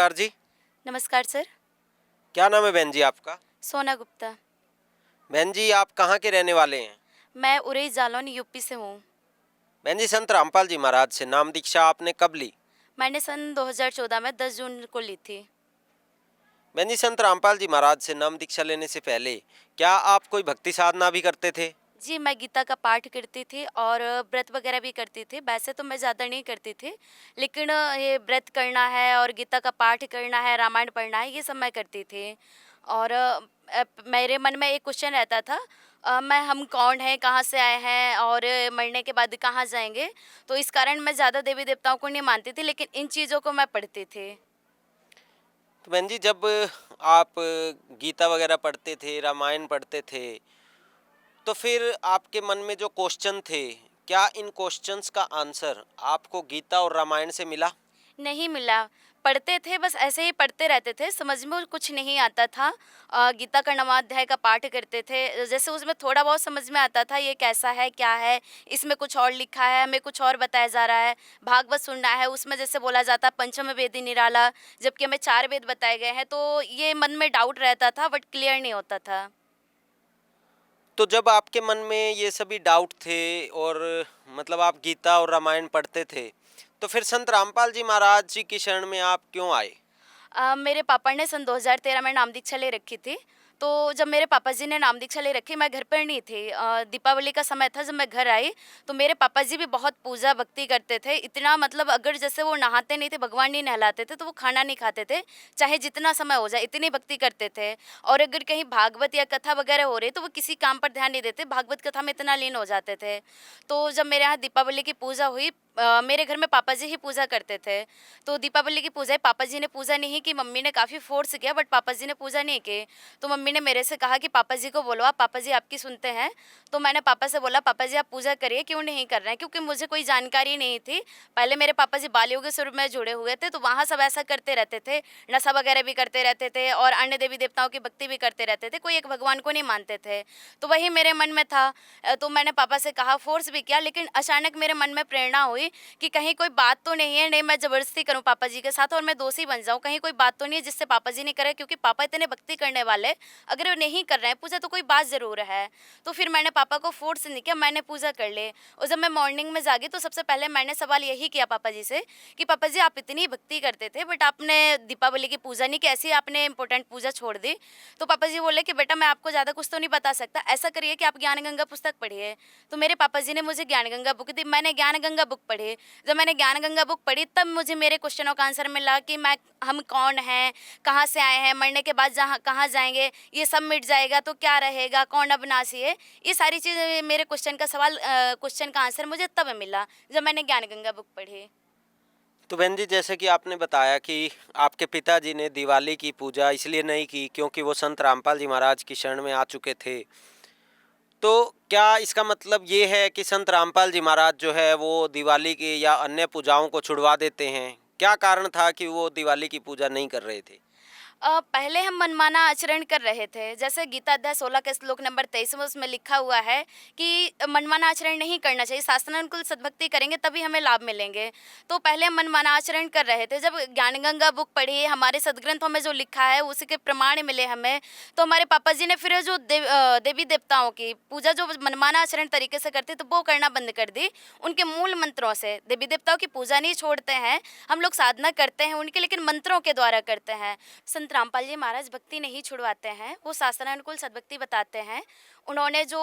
नमस्कार जी। नमस्कार सर। क्या नाम है बहन जी आपका? सोना गुप्ता। बहन जी आप कहाँ के रहने वाले हैं? मैं उरई जालौन यूपी से हूँ। बहन जी संत रामपाल जी महाराज से नाम दीक्षा आपने कब ली? मैंने सन 2014 में 10 जून को ली थी। बहन जी संत रामपाल जी महाराज से नाम दीक्षा लेने से पहले क्या आप कोई भक्ति साधना भी करते थे? जी, मैं गीता का पाठ करती थी और व्रत वगैरह भी करती थी। वैसे तो मैं ज़्यादा नहीं करती थी, लेकिन ये व्रत करना है और गीता का पाठ करना है, रामायण पढ़ना है, ये सब मैं करती थी। और मेरे मन में एक क्वेश्चन रहता था, हम कौन हैं, कहाँ से आए हैं और मरने के बाद कहाँ जाएँगे? तो इस कारण मैं ज़्यादा देवी-देवताओं को नहीं मानती थी, लेकिन इन चीज़ों को मैं पढ़ती थी। तो बहन जी जब आप गीता वगैरह पढ़ते थे, रामायण पढ़ते थे, तो फिर आपके मन में जो क्वेश्चन थे, क्या इन क्वेश्चंस का आंसर आपको गीता और रामायण से मिला? नहीं मिला। पढ़ते थे, बस ऐसे ही पढ़ते रहते थे, समझ में कुछ नहीं आता था। गीता का नवाध्याय का पाठ करते थे, जैसे उसमें थोड़ा बहुत समझ में आता था, ये कैसा है, क्या है, इसमें कुछ और लिखा है, हमें कुछ और बताया जा रहा है। भागवत सुनना है, उसमें जैसे बोला जाता है पंचम वेदी निराला, जबकि हमें 4 वेद बताए गए हैं, तो ये मन में डाउट रहता था बट क्लियर नहीं होता था। तो जब आपके मन में ये सभी डाउट थे और मतलब आप गीता और रामायण पढ़ते थे, तो फिर संत रामपाल जी महाराज जी की शरण में आप क्यों आए? मेरे पापा ने सन 2013 में नाम दीक्षा ले रखी थी। तो जब मेरे पापा जी ने नाम दीक्षा ले रखी, मैं घर पर नहीं थी। दीपावली का समय था जब मैं घर आई, तो मेरे पापा जी भी बहुत पूजा भक्ति करते थे। इतना मतलब अगर जैसे वो नहाते नहीं थे, भगवान नहीं नहलाते थे, तो वो खाना नहीं खाते थे, चाहे जितना समय हो जाए, इतनी भक्ति करते थे। और अगर कहीं भागवत या कथा वगैरह हो रही, तो वो किसी काम पर ध्यान नहीं देते, भागवत कथा में इतना लीन हो जाते थे। तो जब मेरे यहाँ दीपावली की पूजा हुई, मेरे घर में पापा जी ही पूजा करते थे। तो दीपावली की पूजा पापा जी ने पूजा नहीं की, मम्मी ने काफ़ी फ़ोर्स किया बट पापा जी ने पूजा नहीं की। तो मम्मी ने मेरे से कहा कि पापा जी को बोलो, आप पापा जी आपकी सुनते हैं। तो मैंने पापा से बोला, पापा जी आप पूजा करिए, क्यों नहीं कर रहे हैं? क्योंकि मुझे कोई जानकारी नहीं थी। पहले मेरे पापा जी बाल योगी स्वरूप में जुड़े हुए थे, तो वहाँ सब ऐसा करते रहते थे, नशा वगैरह भी करते रहते थे और अन्य देवी देवताओं की भक्ति भी करते रहते थे, कोई एक भगवान को नहीं मानते थे। तो वही मेरे मन में था। तो मैंने पापा से कहा, फ़ोर्स भी किया, लेकिन अचानक मेरे मन में प्रेरणा हुई कि कहीं कोई बात तो नहीं है, नहीं मैं ज़बरदस्ती करूँ पापा जी के साथ और मैं दोषी बन जाऊँ, कहीं कोई बात तो नहीं है जिससे पापा जी नहीं करे, क्योंकि पापा इतने भक्ति करने वाले, अगर वो नहीं कर रहे हैं पूजा तो कोई बात ज़रूर है। तो फिर मैंने पापा को फ़ोर्स नहीं किया, मैंने पूजा कर ली। और जब मैं मॉर्निंग में जागी, तो सबसे पहले मैंने सवाल यही किया पापा जी से कि पापा जी आप इतनी भक्ति करते थे बट आपने दीपावली की पूजा नहीं की, ऐसी आपने इंपॉर्टेंट पूजा छोड़ दी। तो पापा जी बोले कि बेटा मैं आपको ज़्यादा कुछ तो नहीं बता सकता, ऐसा करिए कि आप ज्ञान गंगा पुस्तक पढ़िए। तो मेरे पापा जी ने मुझे ज्ञान गंगा बुक दी, मैंने ज्ञान गंगा बुक पढ़ी। जब मैंने ज्ञान गंगा बुक पढ़ी, तब मुझे मेरे क्वेश्चनों का आंसर मिला कि हम कौन हैं, कहाँ से आए हैं, मरने के बाद जहाँ कहाँ जाएंगे, ये सब मिट जाएगा तो क्या रहेगा, कौन अविनाशी है। ये सारी चीज़ें मेरे क्वेश्चन का आंसर मुझे तब मिला जब मैंने ज्ञान गंगा बुक पढ़ी। तो बहन जी जैसे कि आपने बताया कि आपके पिताजी ने दिवाली की पूजा इसलिए नहीं की क्योंकि वो संत रामपाल जी महाराज की शरण में आ चुके थे। तो क्या इसका मतलब ये है कि संत रामपाल जी महाराज जो है वो दिवाली की या अन्य पूजाओं को छुड़वा देते हैं? क्या कारण था कि वो दिवाली की पूजा नहीं कर रहे थे? पहले हम मनमाना आचरण कर रहे थे, जैसे गीता अध्याय 16 के श्लोक नंबर 23 में उसमें लिखा हुआ है कि मनमाना आचरण नहीं करना चाहिए, शास्त्रानुकूल सद्भक्ति करेंगे तभी हमें लाभ मिलेंगे। तो पहले हम मनमाना आचरण कर रहे थे, जब ज्ञान गंगा बुक पढ़ी, हमारे सदग्रंथों में जो लिखा है उसी के प्रमाण मिले हमें, तो हमारे पापा जी ने फिर जो देवी देवताओं की पूजा जो मनमाना आचरण तरीके से करते तो वो करना बंद कर दी। उनके मूल मंत्रों से देवी देवताओं की पूजा नहीं छोड़ते हैं, हम लोग साधना करते हैं उनके, लेकिन मंत्रों के द्वारा करते हैं। संत रामपाल जी महाराज भक्ति नहीं छुड़वाते हैं, वो शास्त्रानुकूल सद्भक्ति बताते हैं। उन्होंने जो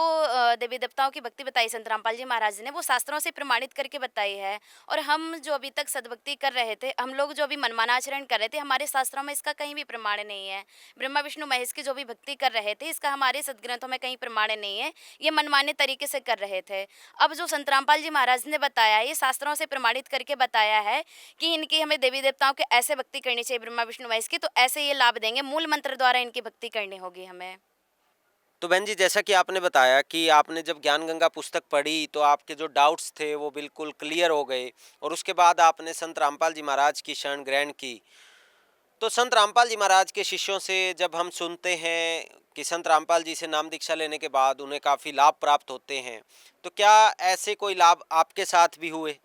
देवी देवताओं की भक्ति बताई संत रामपाल जी महाराज ने, वो शास्त्रों से प्रमाणित करके बताई है। और हम जो अभी तक सद्भक्ति कर रहे थे, हम लोग जो अभी मनमाना आचरण कर रहे थे, हमारे शास्त्रों में इसका कहीं भी प्रमाण नहीं है। ब्रह्मा विष्णु महेश की जो भी भक्ति कर रहे थे, इसका हमारे सदग्रंथों में कहीं प्रमाण नहीं है, ये मनमाने तरीके से कर रहे थे। अब जो संत रामपाल जी महाराज ने बताया, ये शास्त्रों से प्रमाणित करके बताया है कि इनकी हमें देवी देवताओं की ऐसे भक्ति करनी चाहिए, ब्रह्मा विष्णु महेश की, तो ऐसे ये लाभ देंगे, मूल मंत्र द्वारा इनकी भक्ति करनी होगी हमें। तो बहन जी जैसा कि आपने बताया कि आपने जब ज्ञान गंगा पुस्तक पढ़ी तो आपके जो डाउट्स थे वो बिल्कुल क्लियर हो गए और उसके बाद आपने संत रामपाल जी महाराज की शरण ग्रहण की। तो संत रामपाल जी महाराज के शिष्यों से जब हम सुनते हैं कि संत रामपाल जी से नाम दीक्षा लेने के बाद उन्हें काफ़ी लाभ प्राप्त होते हैं, तो क्या ऐसे कोई लाभ आपके साथ भी हुए?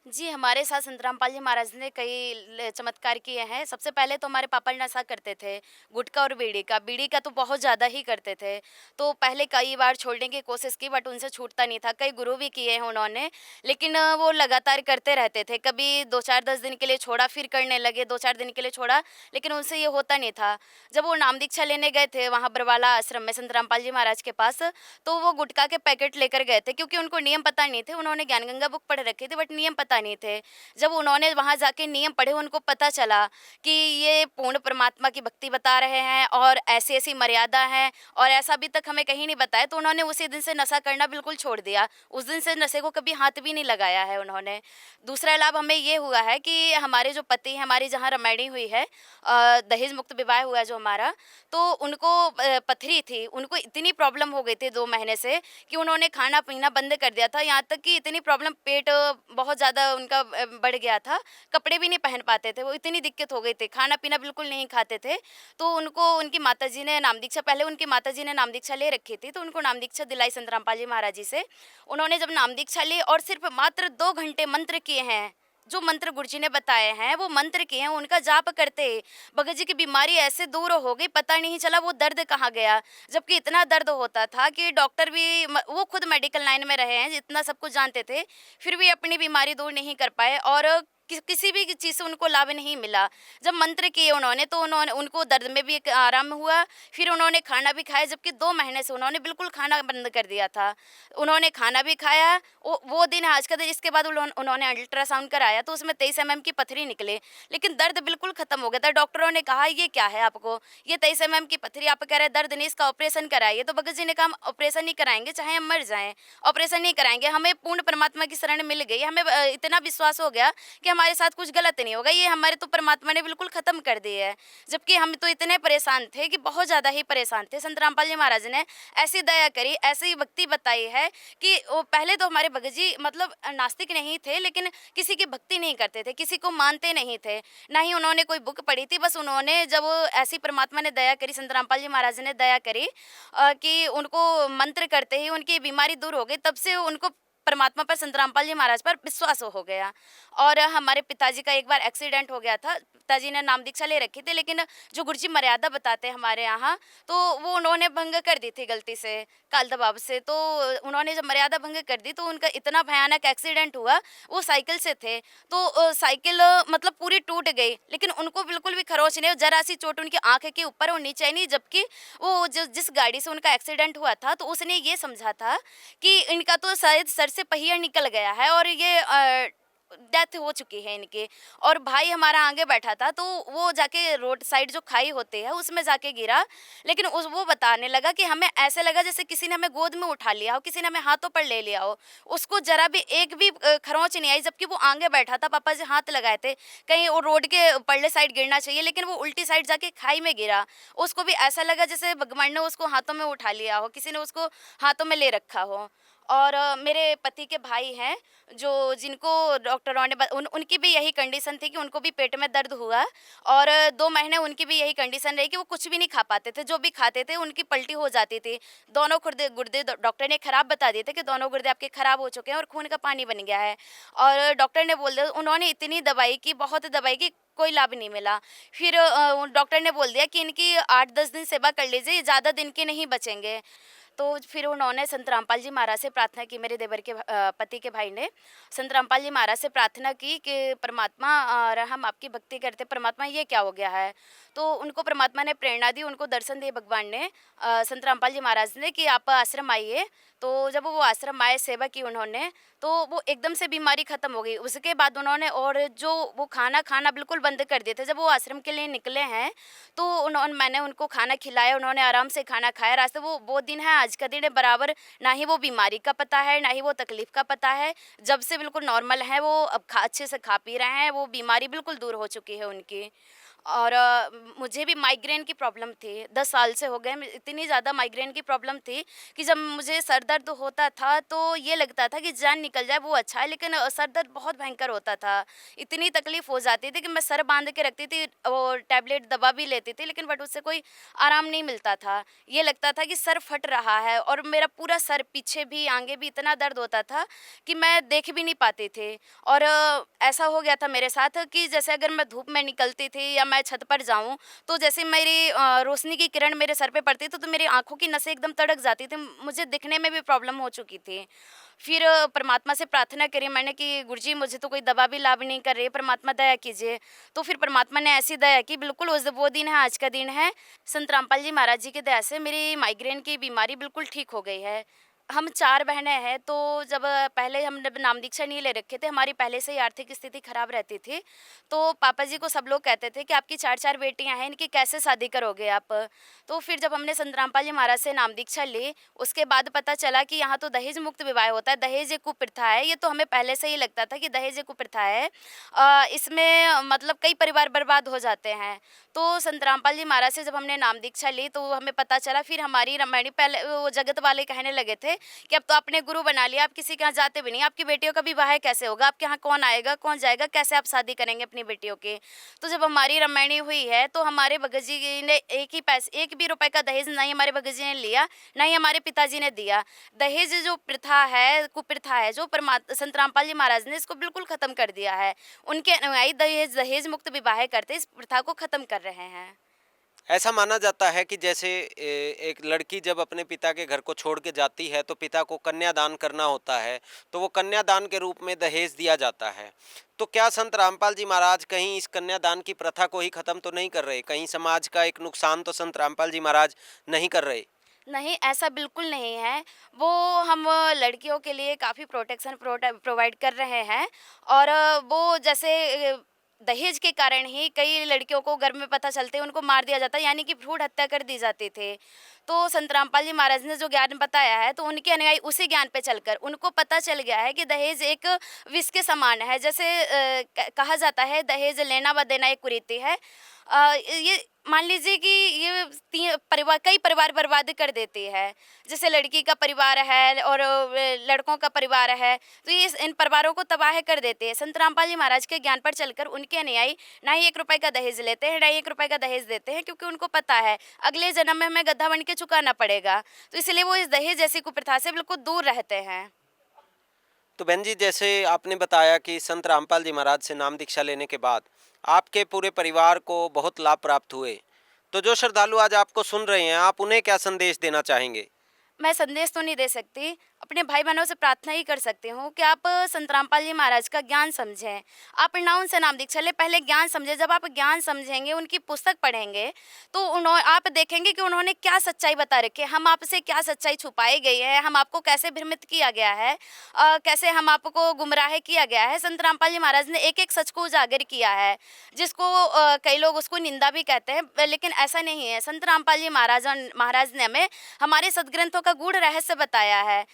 जी, हमारे साथ संत रामपाल जी महाराज ने कई चमत्कार किए हैं। सबसे पहले तो हमारे पापा नशा करते थे, गुटखा और बीड़ी का। बीड़ी का तो बहुत ज़्यादा ही करते थे। तो पहले कई बार छोड़ने की कोशिश की, बट उनसे छूटता नहीं था। कई गुरु भी किए हैं उन्होंने, लेकिन वो लगातार करते रहते थे। कभी 2-4 10 दिन के लिए छोड़ा, फिर करने लगे, 2-4 दिन के लिए छोड़ा, लेकिन उनसे ये होता नहीं था। जब वो नाम दीक्षा लेने गए थे वहाँ बरवाला आश्रम में संत रामपाल जी महाराज के पास, तो वो गुटखा के पैकेट लेकर गए थे, क्योंकि उनको नियम पता नहीं थे। उन्होंने ज्ञान गंगा बुक पढ़ रखी थी, बट नियम पता नहीं थे। जब उन्होंने वहाँ जाके नियम पढ़े, उनको पता चला कि ये पूर्ण परमात्मा की भक्ति बता रहे हैं और ऐसी-ऐसी मर्यादा है और ऐसा अभी तक हमें कहीं नहीं बताया, तो उन्होंने उसी दिन से नशा करना बिल्कुल छोड़ दिया। उस दिन से नशे को कभी हाथ भी नहीं लगाया है उन्होंने। दूसरा लाभ हमें ये हुआ है कि हमारे जो पति हैं, हमारी जहाँ रमैनी हुई है, दहेज मुक्त विवाह हुआ है जो हमारा, तो उनको पथरी थी। उनको इतनी प्रॉब्लम हो गई थी 2 महीने से कि उन्होंने खाना-पीना बंद कर दिया था। यहाँ तक कि इतनी प्रॉब्लम, पेट बहुत ज़्यादा उनका बढ़ गया था। कपड़े भी नहीं पहन पाते थे, वो इतनी दिक्कत हो गई थी। खाना-पीना बिल्कुल नहीं खाते थे। तो उनको उनकी माताजी ने नाम दीक्षा, पहले उनकी माताजी ने नाम दीक्षा ले रखी थी, तो उनको नाम दीक्षा दिलाई संत रामपाल जी महाराज जी से। उन्होंने जब नाम दीक्षा ली और सिर्फ़ मात्र 2 घंटे मंत्र किए हैं, जो मंत्र गुरुजी ने बताए हैं, वो मंत्र किए हैं, उनका जाप करते भगत जी की बीमारी ऐसे दूर हो गई, पता नहीं चला वो दर्द कहाँ गया। जबकि इतना दर्द होता था कि डॉक्टर भी वो खुद मेडिकल लाइन में रहे हैं, इतना सब कुछ जानते थे, फिर भी अपनी बीमारी दूर नहीं कर पाए और किसी भी चीज़ से उनको लाभ नहीं मिला। जब मंत्र किए उन्होंने, तो उन्होंने उनको दर्द में भी एक आराम हुआ, फिर उन्होंने खाना भी खाया, जबकि 2 महीने से उन्होंने बिल्कुल खाना बंद कर दिया था। उन्होंने खाना भी खाया, वो दिन आज का दिन। इसके बाद उन्होंने अल्ट्रासाउंड कराया, तो उसमें 23 एमएम की पथरी निकले, लेकिन दर्द बिल्कुल खत्म हो गया था। डॉक्टरों ने कहा ये क्या है आपको, ये 23 एमएम की पथरी, आप कह रहे हैं दर्द नहीं, इसका ऑपरेशन कराइए। तो भगत जी ने कहा हम ऑपरेशन नहीं कराएंगे, चाहे हम मर जाएं, ऑपरेशन नहीं कराएंगे। हमें पूर्ण परमात्मा की शरण मिल गई, हमें इतना विश्वास हो गया कि हमारे साथ कुछ गलत नहीं होगा, ये हमारे तो परमात्मा ने बिल्कुल खत्म कर दिया है। जबकि हम तो इतने परेशान थे कि बहुत ज़्यादा ही परेशान थे। संत रामपाल जी महाराज ने ऐसी दया करी, ऐसी भक्ति बताई है कि वो पहले तो हमारे भगत जी मतलब नास्तिक नहीं थे, लेकिन किसी की भक्ति नहीं करते थे, किसी को मानते नहीं थे, ना ही उन्होंने कोई बुक पढ़ी थी। बस उन्होंने जब ऐसी परमात्मा ने दया करी, संत रामपाल जी महाराज ने दया करी कि उनको मंत्र करते ही उनकी बीमारी दूर हो गई, तब से उनको परमात्मा पर, संत रामपाल जी महाराज पर विश्वास हो गया। और हमारे पिताजी का एक बार एक्सीडेंट हो गया था। पिताजी ने नाम दीक्षा ले रखी थी, लेकिन जो गुरुजी मर्यादा बताते हैं हमारे यहाँ, तो वो उन्होंने भंग कर दी थी गलती से, काल दबाव से। तो उन्होंने जब मर्यादा भंग कर दी, तो उनका इतना भयानक एक्सीडेंट हुआ। वो साइकिल से थे, तो साइकिल मतलब पूरी टूट गई, लेकिन उनको बिल्कुल भी खरोच नहीं, जरा सी चोट उनकी आंख के ऊपर और नीचे नहीं। जबकि वो जिस गाड़ी से उनका एक्सीडेंट हुआ था, तो उसने ये समझा था कि इनका तो शायद सर से पहिया निकल गया है और ये डेथ हो चुकी है इनकी। और भाई हमारा आगे बैठा था, तो वो जाके रोड साइड जो खाई होती है उसमें जाके गिरा। लेकिन वो बताने लगा कि हमें ऐसे लगा जैसे किसी ने हमें गोद में उठा लिया हो, किसी ने हमें हाथों पर ले लिया हो। उसको जरा भी एक भी खरोंच नहीं आई, जबकि वो आगे बैठा था। पापा जी हाथ लगाए थे कहीं वो रोड के परले साइड गिरना चाहिए, लेकिन वो उल्टी साइड जाके खाई में गिरा। उसको भी ऐसा लगा जैसे भगवान ने उसको हाथों में उठा लिया हो, किसी ने उसको हाथों में ले रखा हो। और मेरे पति के भाई हैं, जो जिनको डॉक्टरों ने उनकी भी यही कंडीशन थी कि उनको भी पेट में दर्द हुआ और 2 महीने उनकी भी यही कंडीशन रही कि वो कुछ भी नहीं खा पाते थे। जो भी खाते थे उनकी पलटी हो जाती थी। दोनों गुर्दे डॉक्टर ने खराब बता दिए थे कि दोनों गुर्दे आपके खराब हो चुके हैं और खून का पानी बन गया है। और डॉक्टर ने बोल दिया, उन्होंने इतनी दवाई की, बहुत दवाई की, कोई लाभ नहीं मिला। फिर डॉक्टर ने बोल दिया कि इनकी 8-10 दिन सेवा कर लीजिए, ये ज़्यादा दिन के नहीं बचेंगे। तो फिर उन्होंने संत रामपाल जी महाराज से प्रार्थना की, मेरे देवर के पति के भाई ने संत रामपाल जी महाराज से प्रार्थना की कि परमात्मा, और हम आपकी भक्ति करते, परमात्मा ये क्या हो गया है। तो उनको परमात्मा ने प्रेरणा दी, उनको दर्शन दिए भगवान ने, संत रामपाल जी महाराज ने, कि आप आश्रम आइए। तो जब वो आश्रम आए, सेवा की उन्होंने, तो वो एकदम से बीमारी ख़त्म हो गई। उसके बाद उन्होंने, और जो वो खाना खाना बिल्कुल बंद कर दिए थे। जब वो आश्रम के लिए निकले हैं, तो मैंने उनको खाना खिलाया, उन्होंने आराम से खाना खाया। रास्ते वो दिन है, आज का दिन है, बराबर ना ही वो बीमारी का पता है, ना ही वो तकलीफ़ का पता है। जब से बिल्कुल नॉर्मल हैं वो, अब अच्छे से खा पी रहे हैं, वो बीमारी बिल्कुल दूर हो चुकी है उनकी। और मुझे भी माइग्रेन की प्रॉब्लम थी, 10 साल से हो गए। इतनी ज़्यादा माइग्रेन की प्रॉब्लम थी कि जब मुझे सर दर्द होता था तो ये लगता था कि जान निकल जाए वो अच्छा है, लेकिन सर दर्द बहुत भयंकर होता था। इतनी तकलीफ़ हो जाती थी कि मैं सर बांध के रखती थी और टैबलेट दवा भी लेती थी, लेकिन बट उससे कोई आराम नहीं मिलता था। ये लगता था कि सर फट रहा है और मेरा पूरा सर, पीछे भी आगे भी इतना दर्द होता था कि मैं देख भी नहीं पाती थी। और ऐसा हो गया था मेरे साथ कि जैसे अगर मैं धूप में निकलती थी या मैं छत पर जाऊं तो जैसे मेरी रोशनी की किरण मेरे सर पे पड़ती थी तो मेरी आंखों की नसें एकदम तड़क जाती थी, मुझे दिखने में भी प्रॉब्लम हो चुकी थी। फिर परमात्मा से प्रार्थना करी मैंने कि गुरुजी मुझे तो कोई दवा भी लाभ नहीं कर रही है, परमात्मा दया कीजिए। तो फिर परमात्मा ने ऐसी दया की, बिल्कुल उस वो दिन है, आज का दिन है, संत रामपाल जी महाराज जी की दया से मेरी माइग्रेन की बीमारी बिल्कुल ठीक हो गई है। हम 4 बहनें हैं, तो जब पहले हम जब नाम दीक्षा नहीं ले रखे थे, हमारी पहले से ही आर्थिक स्थिति खराब रहती थी। तो पापा जी को सब लोग कहते थे कि आपकी 4-4 बेटियां हैं, इनकी कैसे शादी करोगे आप? तो फिर जब हमने संत रामपाल जी महाराज से नाम दीक्षा ली, उसके बाद पता चला कि यहाँ तो दहेज मुक्त विवाह होता है, दहेज एक कुप्रथा है। ये तो हमें पहले से ही लगता था कि दहेज एक कुप्रथा है। इसमें मतलब कई परिवार बर्बाद हो जाते हैं। तो संत रामपाल जी महाराज से जब हमने नाम दीक्षा ली तो हमें पता चला, फिर हमारी रामायणी, पहले वो जगत वाले कहने लगे थे कि अब तो आपने गुरु बना लिया, आप किसी के यहाँ जाते भी नहीं, आपकी बेटियों का विवाह कैसे होगा, आपके यहाँ कौन आएगा कौन जाएगा, कैसे आप शादी करेंगे अपनी बेटियों की? तो जब हमारी रामायणी हुई है तो हमारे भगत जी ने एक भी रुपए का दहेज नहीं हमारे भगत जी ने लिया, ना ही हमारे पिताजी ने दिया। दहेज जो प्रथा है, कुप्रथा है, जो संत रामपाल जी महाराज ने इसको बिल्कुल खत्म कर दिया है। उनके अनुयायी दहेज मुक्त विवाह करते इस प्रथा को खत्म कर रहे हैं। ऐसा माना जाता है कि जैसे एक लड़की जब अपने पिता के घर को छोड़ के जाती है तो पिता को कन्यादान करना होता है, तो वो कन्यादान के रूप में दहेज दिया जाता है। तो क्या संत रामपाल जी महाराज कहीं इस कन्यादान की प्रथा को ही खत्म तो नहीं कर रहे? कहीं समाज का एक नुकसान तो संत रामपाल जी महाराज नहीं कर रहे? नहीं, ऐसा बिल्कुल नहीं है। वो हम लड़कियों के लिए काफ़ी प्रोटेक्शन प्रोवाइड कर रहे हैं। और वो जैसे दहेज के कारण ही कई लड़कियों को गर्भ में पता चलते ही उनको मार दिया जाता है, यानी कि भ्रूण हत्या कर दी जाती थी। तो संत रामपाल जी महाराज ने जो ज्ञान बताया है, तो उनके अनुयायी उसी ज्ञान पे चलकर उनको पता चल गया है कि दहेज एक विष के समान है। जैसे कहा जाता है दहेज लेना व देना एक कुरीति है। ये मान लीजिए कि ये कई परिवार बर्बाद कर देती है। जैसे लड़की का परिवार है और लड़कों का परिवार है, तो ये इन परिवारों को तबाह कर देते हैं। संत रामपाल जी महाराज के ज्ञान पर चलकर उनके अनुयायी ना ही 1 रुपए का दहेज लेते हैं, ना ही 1 रुपए का दहेज देते हैं, क्योंकि उनको पता है अगले जन्म में हमें गधा बन के चुकाना पड़ेगा। तो इसलिए वो इस दहेज जैसी कुप्रथा से बिल्कुल दूर रहते हैं। तो बहन जी, जैसे आपने बताया कि संत रामपाल जी महाराज से नाम दीक्षा लेने के बाद आपके पूरे परिवार को बहुत लाभ प्राप्त हुए, तो जो श्रद्धालु आज आपको सुन रहे हैं, आप उन्हें क्या संदेश देना चाहेंगे? मैं संदेश तो नहीं दे सकती, अपने भाई बहनों से प्रार्थना ही कर सकती हूँ कि आप संत रामपाल जी महाराज का ज्ञान समझें। आप ना उनसे नाम दीक्षा लें, पहले ज्ञान समझें। जब आप ज्ञान समझेंगे, उनकी पुस्तक पढ़ेंगे, तो आप देखेंगे कि उन्होंने क्या सच्चाई बता रखी है, हम आपसे क्या सच्चाई छुपाई गई है, हम आपको कैसे भ्रमित किया गया है, कैसे हम आपको गुमराह किया गया है। संत रामपाल जी महाराज ने एक एक सच को उजागर किया है, जिसको कई लोग उसको निंदा भी कहते हैं, लेकिन ऐसा नहीं है। संत रामपाल जी महाराज ने हमें हमारे सदग्रंथों का गूढ़ रहस्य बताया है,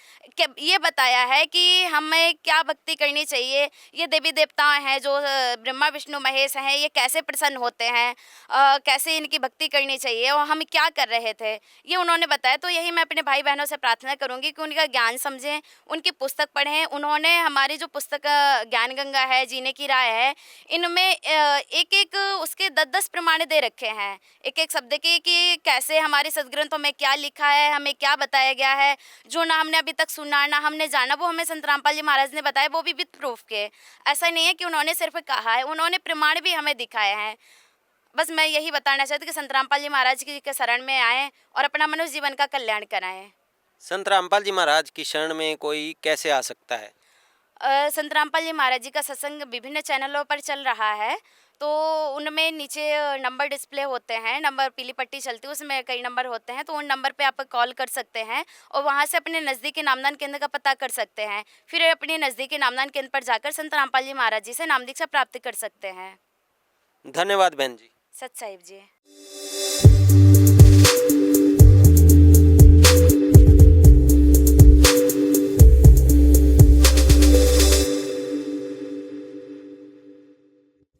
ये बताया है कि हमें क्या भक्ति करनी चाहिए। ये देवी देवता हैं जो ब्रह्मा विष्णु महेश हैं, ये कैसे प्रसन्न होते हैं, कैसे इनकी भक्ति करनी चाहिए और हम क्या कर रहे थे, ये उन्होंने बताया। तो यही मैं अपने भाई बहनों से प्रार्थना करूंगी कि उनका ज्ञान समझें, उनकी पुस्तक पढ़ें। उन्होंने हमारी जो पुस्तक ज्ञान गंगा है, जीने की राह है, इनमें एक एक उसके 10-10 प्रमाण दे रखे हैं, एक एक शब्द के, कि कैसे हमारे सदग्रंथों में क्या लिखा है, हमें क्या बताया गया है, जो ना हमने अभी तक सुना ना हमने जाना, वो हमें संत रामपाल जी महाराज ने बताया, वो भी विद प्रूफ के। ऐसा नहीं है कि उन्होंने सिर्फ कहा है, उन्होंने प्रमाण भी हमें दिखाए हैं। बस मैं यही बताना चाहती हूँ कि संत रामपाल जी महाराज की के शरण में आएँ और अपना मनुष्य जीवन का कल्याण कराएं। संत रामपाल जी महाराज की शरण में कोई कैसे आ सकता है? संत रामपाल जी महाराज जी का सत्संग विभिन्न चैनलों पर चल रहा है, तो उनमें नीचे नंबर डिस्प्ले होते हैं, नंबर पीली पट्टी चलती है, उसमें कई नंबर होते हैं, तो उन नंबर पे आप कॉल कर सकते हैं और वहाँ से अपने नज़दीकी नामदान केंद्र का पता कर सकते हैं। फिर अपने नज़दीकी नामदान केंद्र पर जाकर संत रामपाल जी महाराज जी से नाम दीक्षा प्राप्त कर सकते हैं। धन्यवाद बहन जी। सत साहिब जी।